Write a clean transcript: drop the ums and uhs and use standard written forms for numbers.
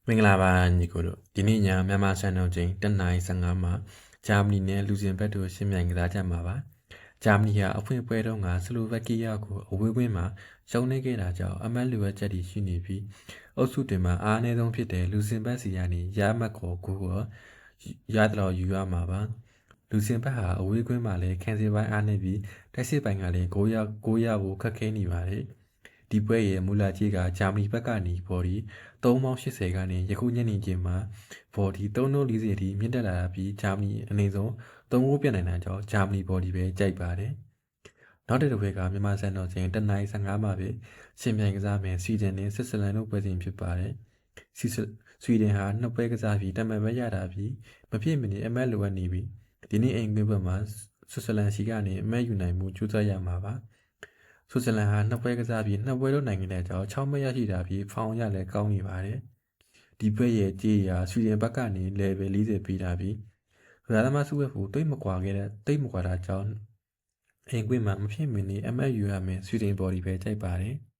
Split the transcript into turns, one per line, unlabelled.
မင်္ဂလာပါညီကိုတို့ဒီနေ့ညမြန်မာစံတော်ချိန်10:15မှာဂျာမနီနဲ့လူဇင်ဘတ်တို့ရှင်းပြိုင်ကစားကြမှာပါဂျာမနီဟာအဖွင့်ပွဲတုန်းကဆလိုဗက်ကီးယားကိုအဝေးကွင်းမှာရှုံးနေခဲ့တာကြောင့်အမတ်လူဝက်ချက်တီရှိနေပြီးအုပ်စုတွင်မှာအားအနည်းဆုံးဖြစ်တဲ့လူဇင်ဘတ်စီကနေရမှတ်ခေါ်ကိုရတော့ယူရမှာပါလူဇင်ဘတ်ဟာအဝေးကွင်းမှာလည်းခံစီပိုင်းအားနေပြီးတိုက်စစ်ပိုင်းကလည်း9ရဖို့ခက်ခဲနေပါတယ်ဒီပွဲရဲ့မူလကြီးကဂျာမနီဘက်ကနေဘော်ဒီ380ကနေယခုညနေချိန်မှာဘော်ဒီ340အထိမြင့်တက်လာပြီးဂျာမနီအနေဆုံး3ဂိုးပြတ်နိုင်တာကြောင့်ဂျာမနီဘော်ဒီပဲကြိုက်ပါတယ်။နောက်တစ်ပွဲကမြန်မာစံတော်ချိန်10:15မှာပဲရှင်ပြိုင်ကစားမယ်ဆွီဒင်နဲ့ဆွစ်ဇာလန်တို့ပွဲစဉ်ဖြစ်ပါတယ်။ဆွီဒင်ဟာနှစ်ပွဲကစားပြီးတမန်ပဲရတာပြီးမဖြစ်မနေအမတ်လိုအပ်နေပြီးဒီနေ့အိမ်ကွင်းဘက်မှာဆွစ်ဇာလန်စီကနေအမတ်ယူနိုင်မှုကြိုးစားရမှာပါ။ဆွစ်ဇာလန်ဟာနှစ်ပွဲကစားပြီးနှစ်ပွဲလုံးနိုင်ခဲ့တဲ့ကြောင့်6မှတ်ရရှိတာပြီးဖောင်ရလည်းကောင်းနေပါတယ်။ဒီပွဲရဲ့ကြေးရာဆွီဒင်ဘက်ကနေ level 40ပေးတာပြီးရာသမားစုဝက်ဖို့တိတ်မကွာတာကြောင့်အိမ်ကွင်းမှာမဖြစ်မနေအမတ်ယူရမယ်ဆွီဒင်ဘော်ဒီပဲကြိုက်ပါတယ်။